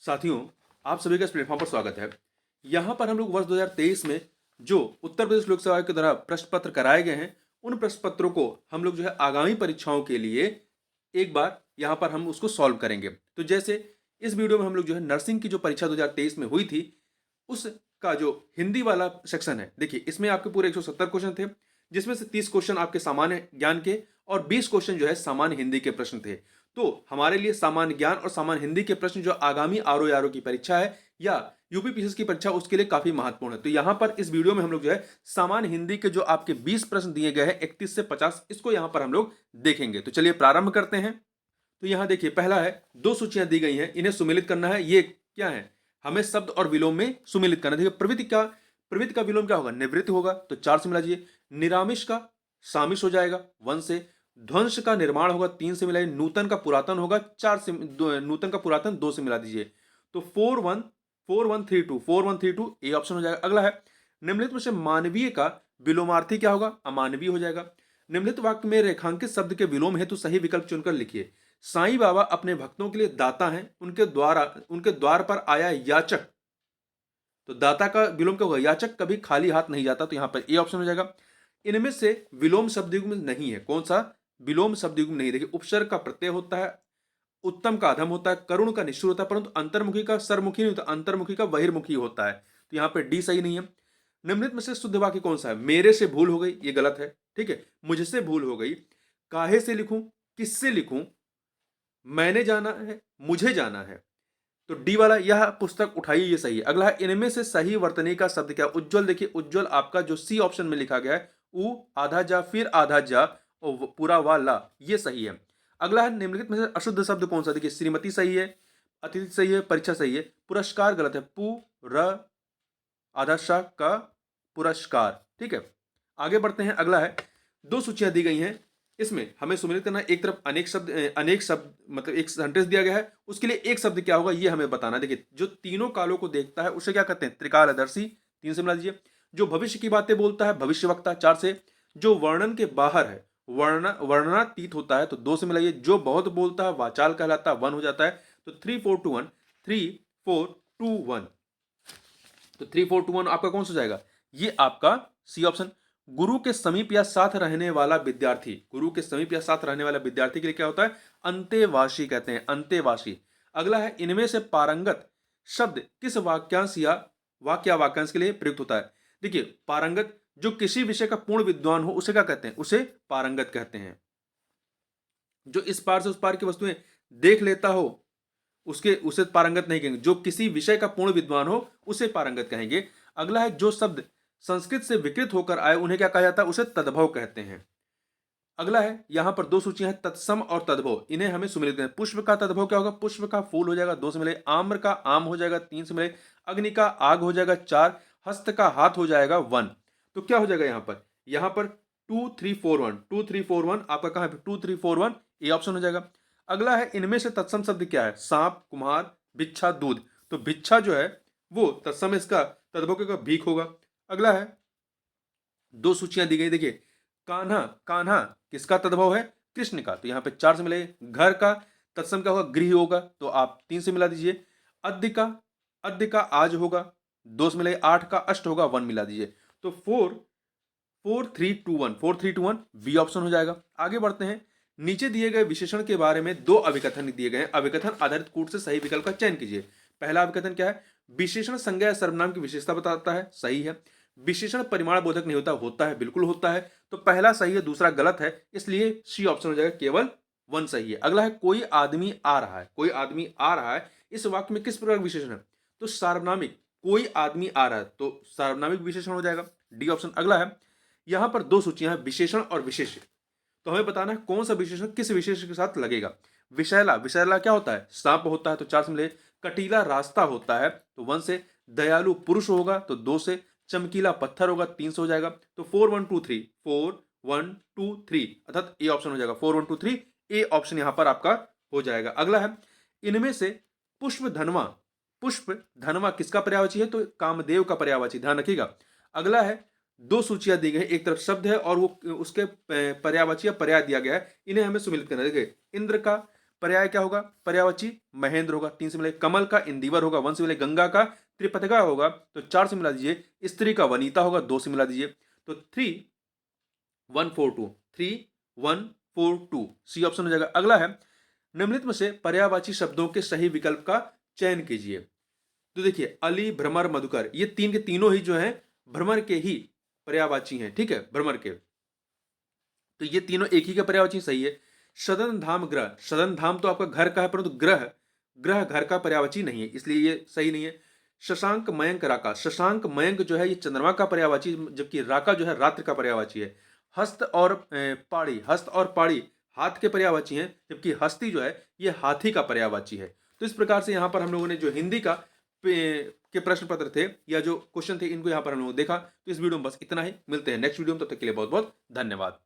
साथियों, आप सभी का इस प्लेटफॉर्म पर स्वागत है। यहाँ पर हम लोग वर्ष 2023 में जो उत्तर प्रदेश लोक सेवा आयोग के द्वारा प्रश्न पत्र कराए गए हैं, उन प्रश्न पत्रों को हम लोग जो है आगामी परीक्षाओं के लिए एक बार यहाँ पर हम उसको सॉल्व करेंगे। तो जैसे इस वीडियो में हम लोग जो है नर्सिंग की जो परीक्षा 2023 में हुई थी, उसका जो हिंदी वाला सेक्शन है, देखिए इसमें आपके पूरे 170 क्वेश्चन थे, जिसमें से 30 क्वेश्चन आपके सामान्य ज्ञान के और 20 क्वेश्चन जो है सामान्य हिंदी के प्रश्न थे। तो हमारे लिए सामान्य ज्ञान और सामान्य हिंदी के प्रश्न जो आगामी आरओ की परीक्षा है या यूपीपीएससी की परीक्षा, उसके लिए काफी महत्वपूर्ण है। तो यहां पर इस वीडियो में हम लोग जो है सामान्य हिंदी के जो आपके 20 प्रश्न दिए गए हैं 31 से 50, इसको यहां पर हम लोग देखेंगे। तो चलिए प्रारंभ करते हैं। तो यहां देखिए पहला है, दो सूचियां दी गई हैं, इन्हें सुमेलित करना है। ये क्या है? हमें शब्द और विलोम में सुमेलित करना है। देखिए प्रवृत्ति का विलोम क्या होगा? निवृत्त होगा, तो 4 से मिला दीजिए। निरामिष का सामिष हो जाएगा 1 से। ध्वंस का निर्माण होगा 3 से मिलाइए। नूतन का पुरातन होगा 4 से, नूतन का पुरातन 2 से मिला दीजिए। तो 4132 ए ऑप्शन हो जाएगा। अगला है, निम्नलिखित में से मानवीय का विलोमार्थी क्या होगा? अमानवीय हो जाएगा। निम्नलिखित वाक्य में रेखांकित शब्द के विलोम हेतु सही विकल्प चुनकर लिखिए। साईं बाबा अपने भक्तों के लिए दाता हैं, उनके द्वार पर आया याचक। तो दाता का विलोम क्या होगा? याचक कभी खाली हाथ नहीं जाता, तो यहां पर ए ऑप्शन हो जाएगा। इनमें से विलोम शब्दयुग्म नहीं है। कौन सा विलोम शब्दयुग्म नहीं? देखिए उपसर्ग का प्रत्यय होता है, उत्तम का अधम होता है, करुण का निष्ठुर होता है, परंतु अंतर्मुखी का सरमुखी नहीं होता, अंतर्मुखी का बहिर्मुखी होता है। तो यहां पे डी सही नहीं है। निम्नलिखित में से शुद्ध वाक्य कौन सा है? मेरे से भूल हो गई, ये गलत है। ठीक है, मुझसे भूल हो गई। काहे से लिखूं, किससे लिखूं, मैंने जाना है, मुझे जाना है। तो डी वाला, यह पुस्तक उठाइए, ये सही है। अगला है, इनमें से सही वर्तनी का शब्द क्या? उज्जवल। देखिए उज्जवल आपका जो सी ऑप्शन में लिखा गया है, उ आधा जा फिर आधा जा और पूरा वाला, ये सही है। अगला है, निम्नलिखित में से अशुद्ध शब्द कौन सा? देखिए श्रीमती सही है, अतिथि सही है, परीक्षा सही है, पुरस्कार गलत है। पु र आधा शाह का पुरस्कार। ठीक है, आगे बढ़ते हैं। अगला है, दो सूचियां दी गई हैं, इसमें हमें सुमेलित करना है। एक तरफ अनेक शब्द मतलब एक सेंटेंस दिया गया है, उसके लिए एक शब्द क्या होगा ये हमें बताना है। देखिए जो तीनों कालों को देखता है उसे क्या कहते हैं? त्रिकालदर्शी, 3 से मिला दीजिए। जो भविष्य की बातें बोलता है, भविष्यवक्ता, 4 से। जो वर्णन के बाहर है, वर्णनातीत होता है, तो 2 से मिलाइए। जो बहुत बोलता है वाचाल कहलाता है, 1 हो जाता है। तो 3 4 2 1, 3 4 2 1। तो 3 4 2 1 आपका कौन सा जाएगा? ये आपका सी ऑप्शन। गुरु के समीप या साथ रहने वाला विद्यार्थी, गुरु के समीप या साथ रहने वाला विद्यार्थी के लिए क्या होता है? अंतेवासी कहते हैं, अंतेवासी। अगला है, इनमें से पारंगत शब्द किस वाक्यांश या वाक्यांश के लिए प्रयुक्त होता है? देखिए पारंगत, जो किसी विषय का पूर्ण विद्वान हो उसे क्या कहते हैं? उसे पारंगत कहते हैं। जो इस पार से उस पार की वस्तुएं देख लेता हो उसके उसे पारंगत नहीं कहेंगे। जो किसी विषय का पूर्ण विद्वान हो उसे पारंगत कहेंगे। अगला है, जो शब्द संस्कृत से विकृत होकर आए उन्हें क्या कहा जाता है? उसे तद्भव कहते हैं। अगला है, यहां पर दो सूचियां हैं, तत्सम और तद्भव, इन्हें हमें सुमेलित करना है। पुष्प का तद्भव क्या होगा? पुष्प का फूल हो जाएगा, 2 से मिले। आम्र का आम हो जाएगा, 3 से मिले। अग्नि का आग हो जाएगा, 4। हस्त का हाथ हो जाएगा, 1। तो क्या हो जाएगा यहां पर 2 3 4 1 आपका कहां है? 2 3 4 1 ए ऑप्शन हो जाएगा। अगला है, इनमें से तत्सम शब्द क्या है? सांप, कुम्हार, भिक्षा, दूध। तो भिक्षा जो है वो तत्सम, इसका तद्भव का भीख होगा। अगला है, दो सूचियां दी गई, देखिए कान्हा, कान्हा किसका तद्भव है? कृष्ण का, तो यहां पे 4 से मिले। घर का तत्सम क्या होगा? गृह होगा, तो आप 3 से मिला दीजिए। अद्य का आज होगा, 2 से मिले। 8 का अष्ट होगा, 1 मिला दीजिए। तो 4 4 3 2 1 बी ऑप्शन हो जाएगा। आगे बढ़ते हैं। नीचे दिए गए विशेषण के बारे में दो अभिकथन दिए गए हैं, अभिकथन आधारित कूट से सही विकल्प का चयन कीजिए। पहला अभिकथन क्या है? विशेषण संज्ञा या सर्वनाम की विशेषता बताता है, सही है। विशेषण परिमाण बोधक नहीं होता, होता है, बिल्कुल होता है। तो पहला सही है, दूसरा गलत है, इसलिए सी ऑप्शन हो जाएगा, केवल 1 सही है। अगला है, कोई आदमी आ रहा है, कोई आदमी आ रहा है, इस वाक्य में किस प्रकार का विशेषण है? तो सार्वनामिक, कोई आदमी आ रहा है, तो सार्वनामिक विशेषण हो जाएगा, डी ऑप्शन। अगला है, यहां पर दो सूचियां हैं, विशेषण और विशेष्य, तो हमें बताना है कौन सा विशेषण किस विशेषण के साथ लगेगा। विषैला, विषैला क्या होता है? सांप होता है, तो 4 से मिले। कटीला रास्ता होता है, तो 1 से। दयालु पुरुष होगा, तो 2 से। चमकीला पत्थर होगा, 3 से हो जाएगा। तो 4 1 2 3 अर्थात ए ऑप्शन हो जाएगा, 4 1 2 3 ए ऑप्शन यहां पर आपका हो जाएगा। अगला है, इनमें से पुष्प धनवा किसका पर्यायवाची है? तो कामदेव का पर्यायवाची, ध्यान रखिएगा। अगला है, दो सूचियां दी गई, एक तरफ शब्द है और वो उसके पर्यायवाची या पर्याय दिया गया है, इन्हें हमें सुमिलित करना है। देखिए इंद्र का पर्याय क्या होगा? पर्यायवाची महेंद्र होगा, 3 से मिले। कमल का इंदिवर होगा, 1 से मिले। गंगा का त्रिपथगा होगा, तो 4 से मिला दीजिए। स्त्री का वनिता होगा, 2 से मिला दीजिए। तो 3 1 4 2, 3 1 4 2 सी ऑप्शन हो जाएगा। अगला है, निम्नलिखित में से पर्यायवाची शब्दों के सही विकल्प का चयन कीजिए। तो देखिए, अली, भ्रमर, मधुकर, ये तीन के तीनों ही जो है भ्रमर के ही पर्यायवाची हैं, ठीक है, भ्रमर के। तो ये तीनों एक ही का पर्यायवाची सही है। सदन, धाम, ग्रह, सदन धाम तो आपका घर का है, परंतु ग्रह ग्रह घर का पर्यायवाची नहीं है, इसलिए ये सही नहीं है। शशांक, मयंक, राका, शशांक मयंक जो है ये चंद्रमा का पर्यायवाची, जबकि राका जो है रात्रि का पर्यायवाची है। हस्त और पाड़ी, हस्त और पाड़ी हाथ के पर्यायवाची हैं, जबकि हस्ती जो है ये हाथी का पर्यायवाची है। तो इस प्रकार से यहाँ पर हम लोगों ने जो हिंदी का के प्रश्न पत्र थे या जो क्वेश्चन थे, इनको यहाँ पर हम लोगों ने देखा। तो इस वीडियो में बस इतना ही, मिलते हैं नेक्स्ट वीडियो में, तब तक के लिए बहुत बहुत धन्यवाद।